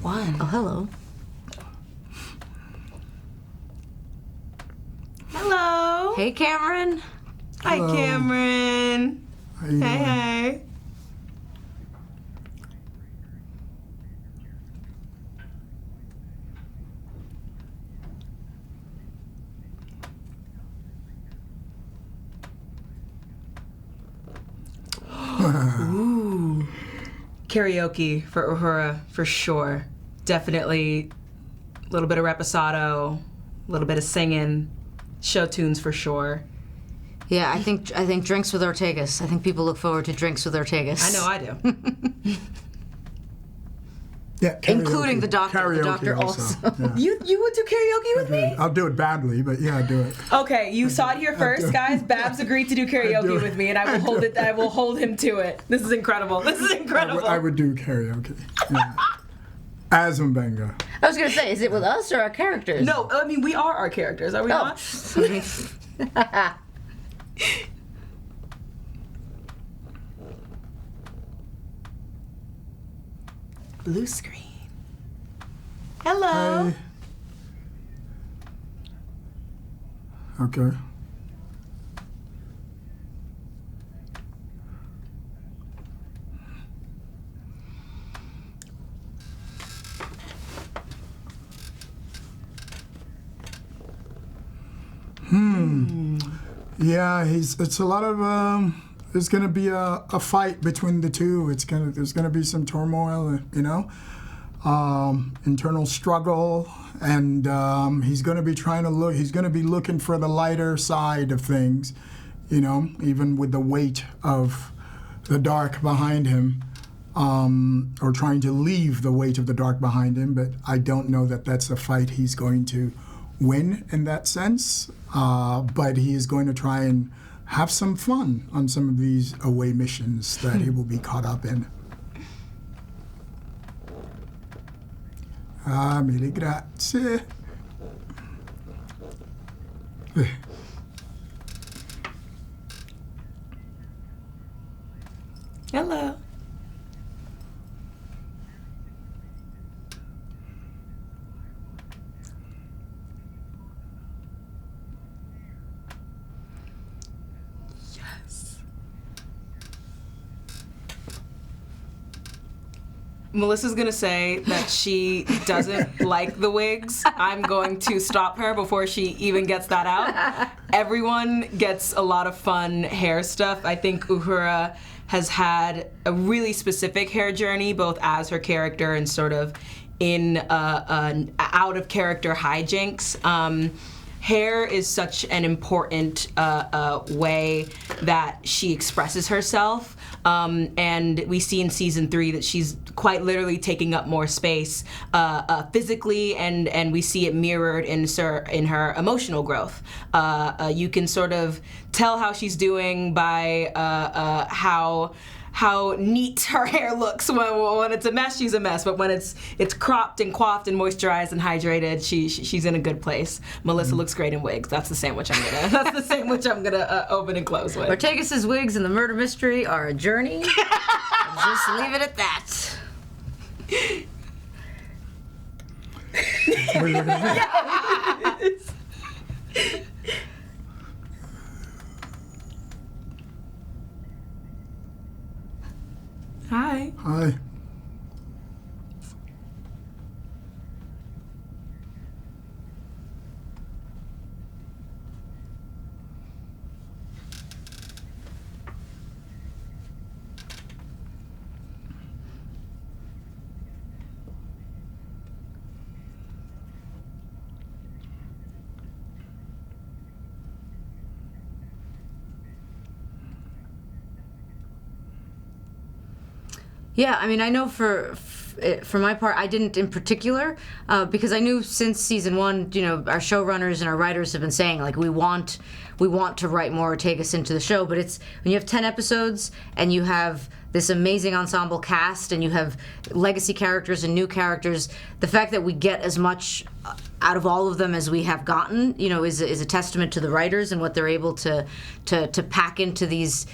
one. Oh, hello. Hello. Hey, Cameron. Hi, Hello. Cameron. How you doing? Hey. Ooh. Karaoke for Uhura, for sure. Definitely a little bit of reposado, a little bit of singing, show tunes for sure. Yeah, I think drinks with Ortegas. I think people look forward to drinks with Ortegas. I know I do. Yeah, karaoke. Including the doctor. Karaoke The doctor also. Yeah. You would do karaoke with me? I'll do it badly, but yeah, I'll do it. Okay, you saw it here first, guys. Babs agreed to do karaoke do it. with me, and I will hold it. I will hold him to it. This is incredible. This is incredible. I would do karaoke. Yeah. As Mbenga. I was going to say, is it with us or our characters? No, I mean we are our characters, are we Oh. not? Blue screen. Hello. Hey. Okay. Yeah, it's a lot of there's gonna be a fight between the two. There's gonna be some turmoil, internal struggle, and he's gonna be looking for the lighter side of things, even with the weight of the dark behind him, or trying to leave the weight of the dark behind him. But I don't know that that's a fight he's going to win in that sense, but he is going to try and have some fun on some of these away missions that he will be caught up in. Mille grazie. Hello. Melissa's gonna say that she doesn't like the wigs. I'm going to stop her before she even gets that out. Everyone gets a lot of fun hair stuff. I think Uhura has had a really specific hair journey, both as her character and sort of in out of character hijinks. Hair is such an important way that she expresses herself. And we see in season 3 that she's quite literally taking up more space physically, and we see it mirrored in her emotional growth. You can sort of tell how she's doing by how neat her hair looks. When it's a mess, she's a mess. But when it's cropped and coiffed and moisturized and hydrated, she's in a good place. Melissa looks great in wigs. That's the sandwich I'm gonna open and close with. Ortegas' wigs and the murder mystery are a journey. Just leave it at that. Yes. Hi. Hi. Yeah, I mean, I know for my part, I didn't in particular, because I knew since season 1, our showrunners and our writers have been saying, like, we want to write more Ortegas into the show, but it's when you have 10 episodes and you have this amazing ensemble cast and you have legacy characters and new characters, the fact that we get as much out of all of them as we have gotten, is a testament to the writers and what they're able to pack into these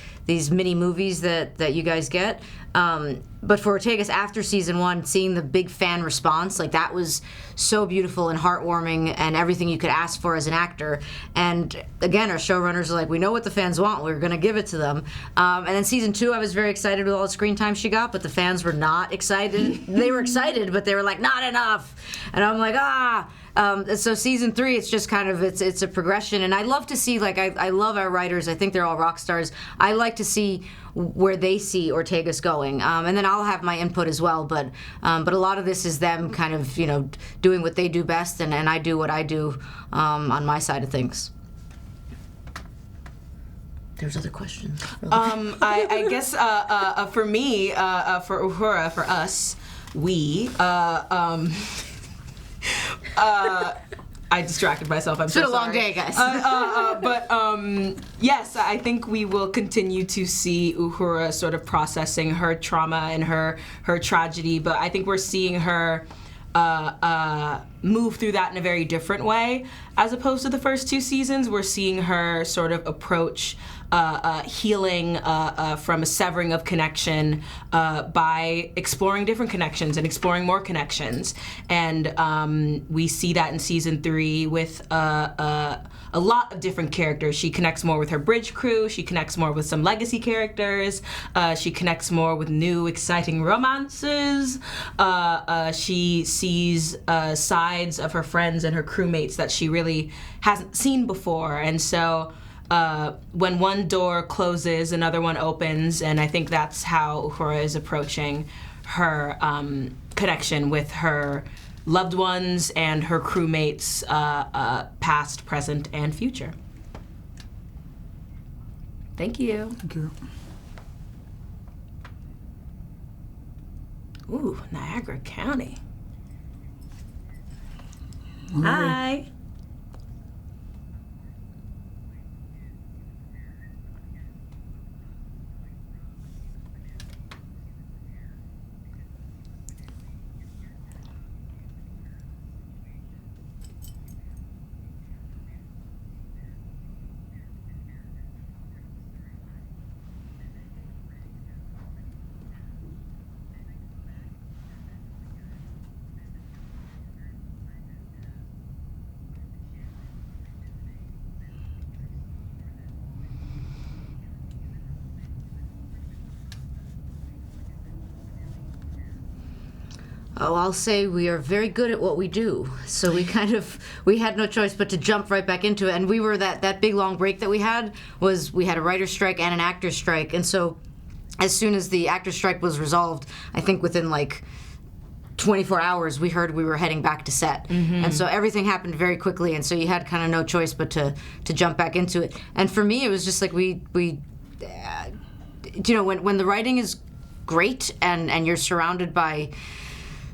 mini movies that you guys get. But for Ortegas, after season 1, seeing the big fan response, like, that was so beautiful and heartwarming and everything you could ask for as an actor. And again, our showrunners are like, we know what the fans want, we're going to give it to them. And then season 2, I was very excited with all the screen time she got, but the fans were not excited. They were excited, but they were like, not enough. And I'm like, so season 3, it's just kind of, it's a progression. And I love to see, like, I love our writers. I think they're all rock stars. I like to see where they see Ortegas going, and then I'll have my input as well. But a lot of this is them kind of doing what they do best, and I do what I do on my side of things. There's other questions. I guess for me, for Uhura, for us, we. I distracted myself. I'm it's so been a long sorry. day, guys. But yes, I think we will continue to see Uhura sort of processing her trauma and her tragedy. But I think we're seeing her move through that in a very different way, as opposed to the first 2 seasons. We're seeing her sort of approach healing from a severing of connection by exploring different connections and exploring more connections. And we see that in season 3 with a lot of different characters. She connects more with her bridge crew. She connects more with some legacy characters. She connects more with new, exciting romances. She sees sides of her friends and her crewmates that she really hasn't seen before. And so when one door closes, another one opens, and I think that's how Uhura is approaching her connection with her loved ones and her crewmates, past, present, and future. Thank you. Thank you. Ooh, Niagara County. All right. Hi. Oh, I'll say we are very good at what we do. So we had no choice but to jump right back into it. And we were that big long break that we had a writer's strike and an actor's strike. And so as soon as the actor's strike was resolved, I think within like 24 hours, we heard we were heading back to set. Mm-hmm. And so everything happened very quickly. And so you had kind of no choice but to jump back into it. And for me, it was just like when the writing is great and you're surrounded by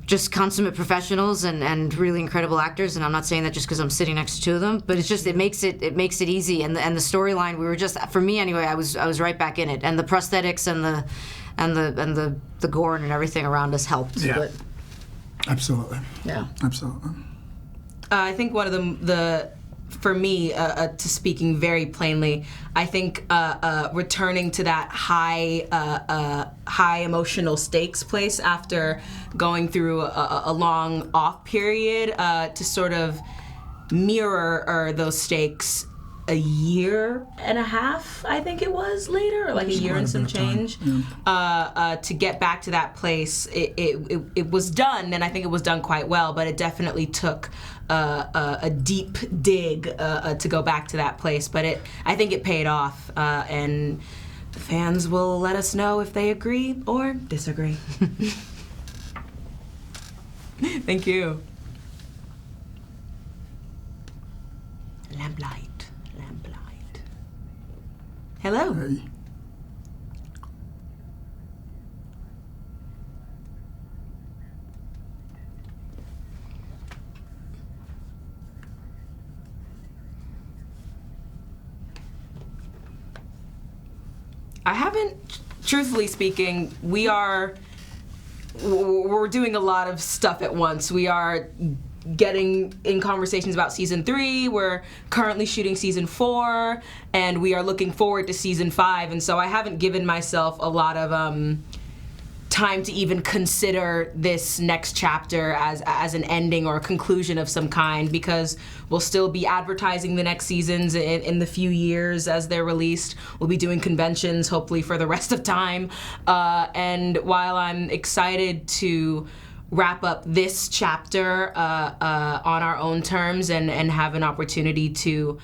just consummate professionals and really incredible actors, and I'm not saying that just because I'm sitting next to 2 of them, but it's just it makes it easy, and the storyline, we were just, for me anyway, I was right back in it, and the prosthetics and the gore and everything around us helped. Yeah. But, Absolutely. yeah. Absolutely. I think one of the for me, to speaking very plainly, I think returning to that high emotional stakes place after going through a long off period to sort of mirror those stakes a year and a half, I think it was later, or like a year and some change, to get back to that place. It was done, and I think it was done quite well, but it definitely took a deep dig to go back to that place. But I think it paid off, and the fans will let us know if they agree or disagree. Thank you. Lamplight. Hello. Hey. I haven't, truthfully speaking, we're doing a lot of stuff at once. We are getting in conversations about season 3. We're currently shooting season 4, and we are looking forward to season 5. And so I haven't given myself a lot of time to even consider this next chapter as an ending or a conclusion of some kind, because we'll still be advertising the next seasons in the few years as they're released. We'll be doing conventions hopefully for the rest of time. And while I'm excited to wrap up this chapter on our own terms and have an opportunity to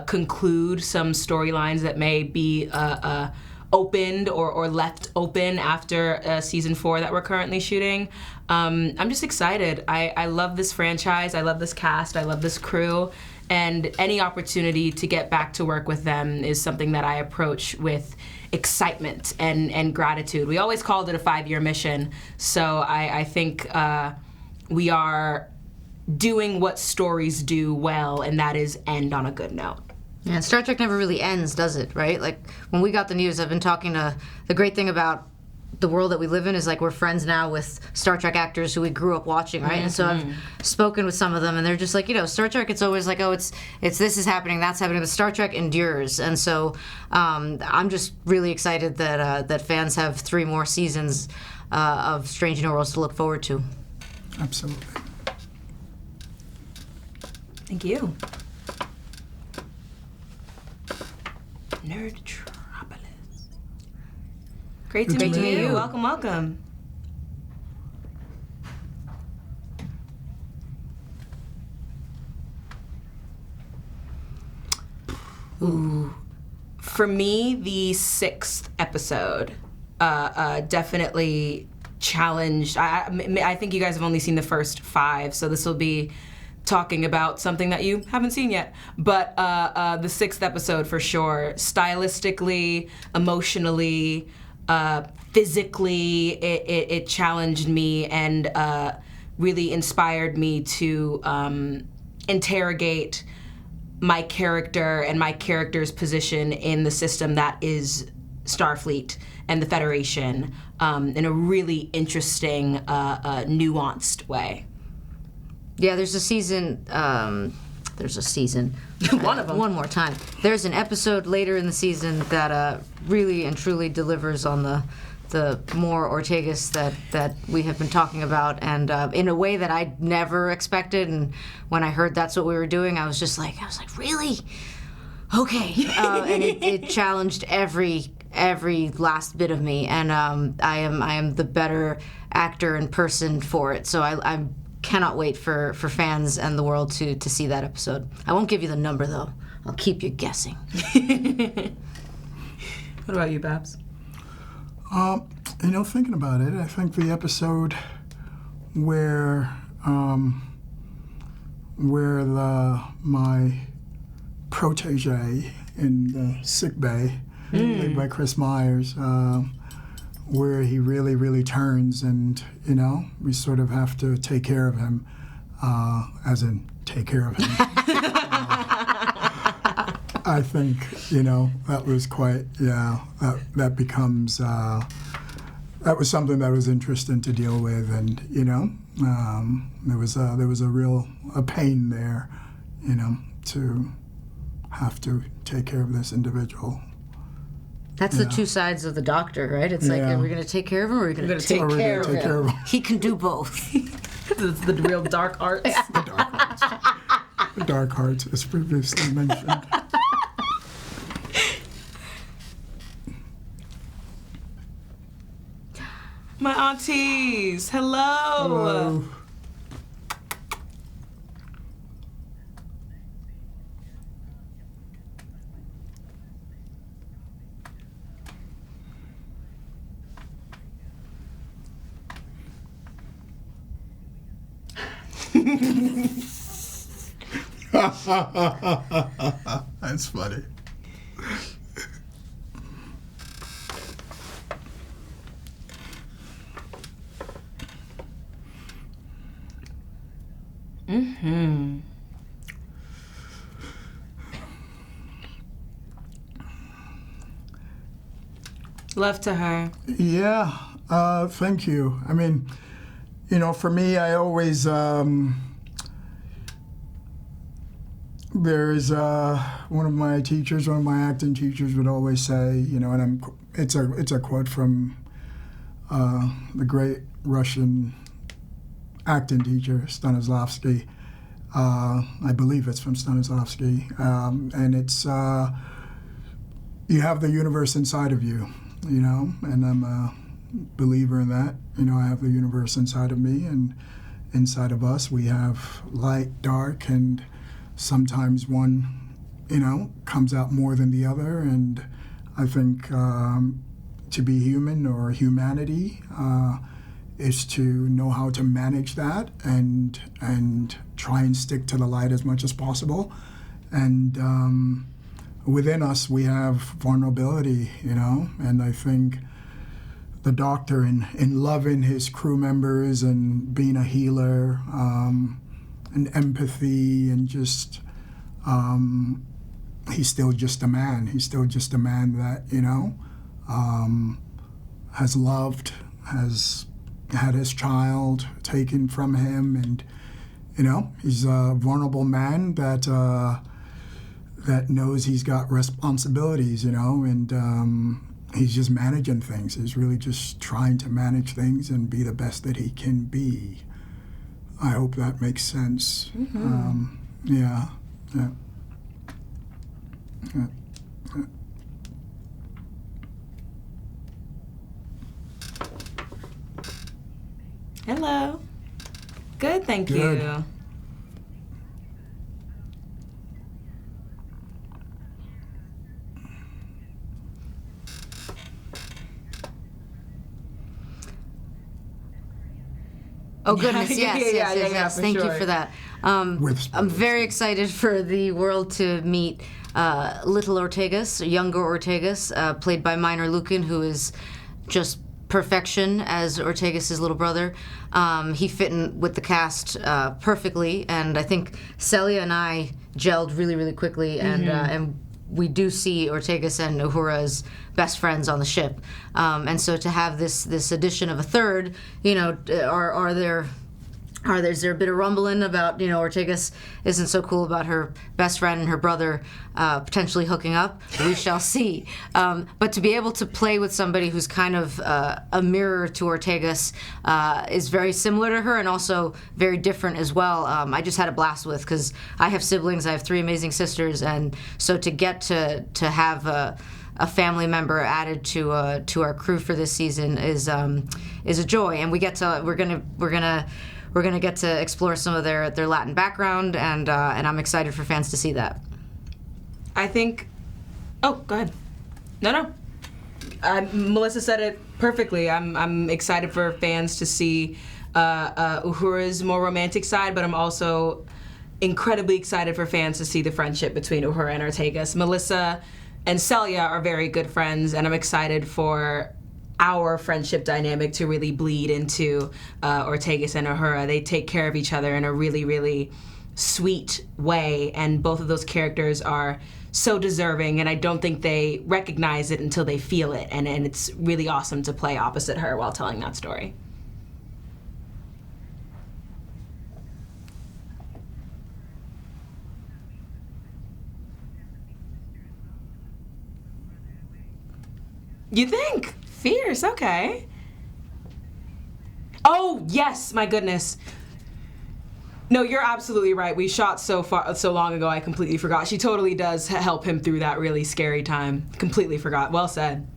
conclude some storylines that may be opened or left open after season 4 that we're currently shooting. I'm just excited. I love this franchise. I love this cast. I love this crew. And any opportunity to get back to work with them is something that I approach with excitement and gratitude. We always called it a 5-year mission. So I think we are doing what stories do well, and that is end on a good note. Yeah, and Star Trek never really ends, does it, right? Like, when we got the news, I've been talking to, the great thing about the world that we live in is, like, we're friends now with Star Trek actors who we grew up watching, right? And so I've spoken with some of them, and they're just like, Star Trek, it's always like, it's this is happening, that's happening, but Star Trek endures. And so I'm just really excited that fans have 3 more seasons of Strange New Worlds to look forward to. Absolutely. Thank you. Nerdtropolis. Great to meet you. Welcome. Ooh. For me, the 6th episode definitely challenged. I think you guys have only seen the first 5, so this will be talking about something that you haven't seen yet. But the 6th episode for sure, stylistically, emotionally, physically, it challenged me and really inspired me to interrogate my character and my character's position in the system that is Starfleet and the Federation in a really interesting, nuanced way. Yeah, there's a season. One of them. One more time. There's an episode later in the season that really and truly delivers on the more Ortegas that we have been talking about, and in a way that I never expected. And when I heard that's what we were doing, I was like, really? Okay. And it challenged every last bit of me, and I am the better actor and person for it. So I cannot wait for fans and the world to see that episode. I won't give you the number, though. I'll keep you guessing. What about you, Babs? Thinking about it, I think the episode where my protege in the sick bay, played by Chris Myers, where he really, really turns, and we sort of have to take care of him, as in take care of him. I think that was quite that becomes that was something that was interesting to deal with, and there was a real pain there, to have to take care of this individual. That's the two sides of the doctor, right? It's like, are we going to take care of him, or are we going to take care of him? He can do both. It's the real dark arts. The dark arts. The dark arts, as previously mentioned. My aunties, hello. Hello. That's funny. Mm-hmm. Love to her. Yeah, thank you. I mean, for me, I always There's one of my teachers, one of my acting teachers would always say, you know, and it's a quote from the great Russian acting teacher Stanislavski. I believe it's from Stanislavski, and it's you have the universe inside of you, you know, and I'm a believer in that. You know, I have the universe inside of me, and inside of us we have light, dark, and sometimes one, you know, comes out more than the other. And I think to be human or humanity is to know how to manage that and try and stick to the light as much as possible. And within us we have vulnerability, you know, and I think the Doctor in loving his crew members and being a healer, and empathy, and just he's still just a man. He's still just a man that, you know, has loved, has had his child taken from him, and, you know, he's a vulnerable man that that knows he's got responsibilities, you know, and he's just managing things. He's really just trying to manage things and be the best that he can be. I hope that makes sense. Mm-hmm. Yeah. Hello. Good, thank Good. you. Oh goodness, Yeah, yes. for Thank you sure. for that. With I'm very excited for the world to meet little Ortegas, younger Ortegas, played by Minor Lucan, who is just perfection as Ortegas' little brother. He fit in with the cast perfectly, and I think Celia and I gelled really, really quickly, and we do see Ortegas and Uhura as best friends on the ship. And so to have this addition of a third, you know, is there a bit of rumbling about, you know, Ortegas isn't so cool about her best friend and her brother potentially hooking up? We shall see. But to be able to play with somebody who's kind of a mirror to Ortegas is very similar to her and also very different as well. I just had a blast with, because I have siblings. I have 3 amazing sisters, and so to get to have a family member added to our crew for this season is a joy, and we're gonna get to explore some of their Latin background, and I'm excited for fans to see that. I think. Oh, go ahead. No. Melissa said it perfectly. I'm excited for fans to see Uhura's more romantic side, but I'm also incredibly excited for fans to see the friendship between Uhura and Ortegas. Melissa and Celia are very good friends, and I'm excited for our friendship dynamic to really bleed into Ortegas and Uhura. They take care of each other in a really, really sweet way, and both of those characters are so deserving, and I don't think they recognize it until they feel it, and it's really awesome to play opposite her while telling that story. You think? Fierce, okay. Oh, yes, my goodness. No, you're absolutely right. We shot so long ago, I completely forgot. She totally does help him through that really scary time. Completely forgot. Well said.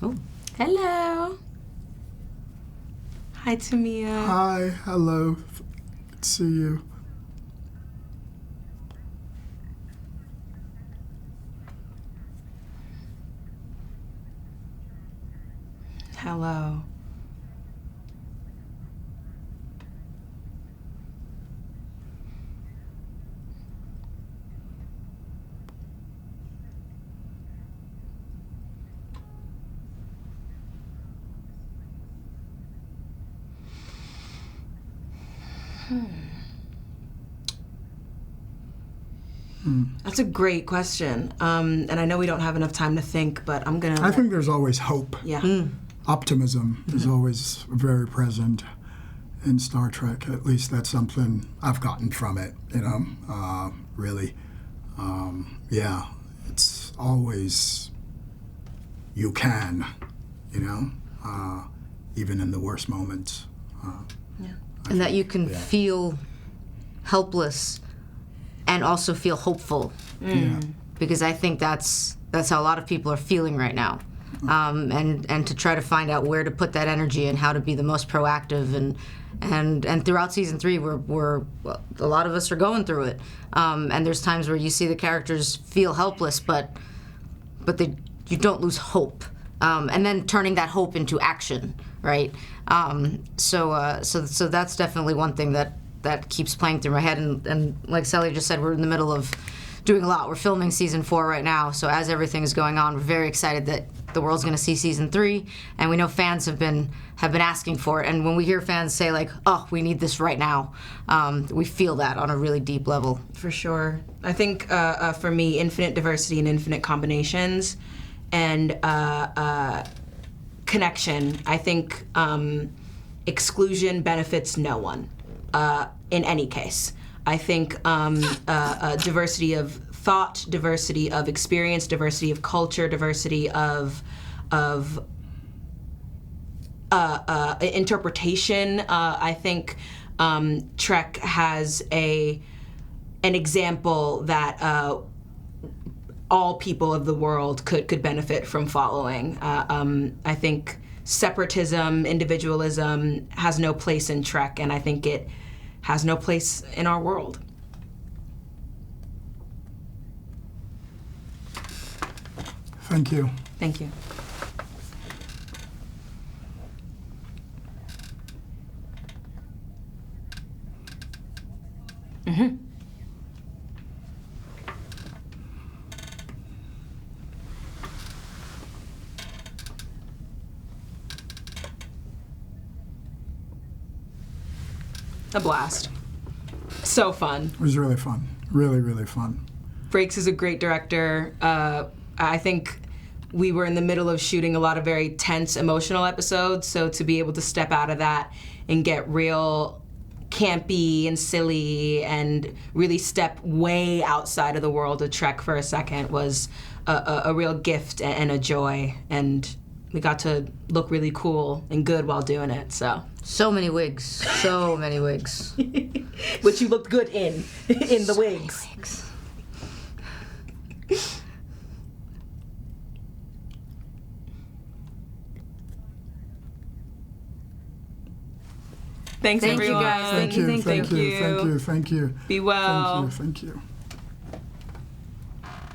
Oh. Hello. Hi, Tamia. Hi, hello. Good to see you. Hello. That's a great question. And I know we don't have enough time to think, but I'm gonna. I think there's always hope. Yeah. Optimism is always very present. in Star Trek. At least that's something I've gotten from it, really. Yeah, it's always you can, even in the worst moments. And that you can feel helpless and also feel hopeful. Yeah. Because I think that's how a lot of people are feeling right now. And to try to find out where to put that energy and how to be the most proactive and throughout season 3 we're a lot of us are going through it. And there's times where you see the characters feel helpless, but you don't lose hope. And then turning that hope into action, right? So that's definitely one thing that keeps playing through my head. And like Celia just said, we're in the middle of doing a lot. We're filming season 4 right now, so as everything's going on, we're very excited that the world's going to see season 3, and we know fans have been asking for it. And when we hear fans say like, "Oh, we need this right now," we feel that on a really deep level. For sure. I think for me, infinite diversity and infinite combinations, and connection. I think exclusion benefits no one in any case. I think diversity of thought, diversity of experience, diversity of culture, diversity of interpretation. I think Trek has an example that all people of the world could benefit from following. I think separatism, individualism has no place in Trek, and I think it has no place in our world. Thank you. Thank you. Mm-hmm. A blast. So fun. It was really fun. Really, really fun. Frakes is a great director. I think we were in the middle of shooting a lot of very tense, emotional episodes, so to be able to step out of that and get real campy and silly and really step way outside of the world of Trek for a second was a real gift and a joy. And we got to look really cool and good while doing it, so. So many wigs. So many wigs. Which you looked good in the wigs. Thanks, Thank everyone. you, guys. Thank you. Thank you. Thank you. Be well. Thank you.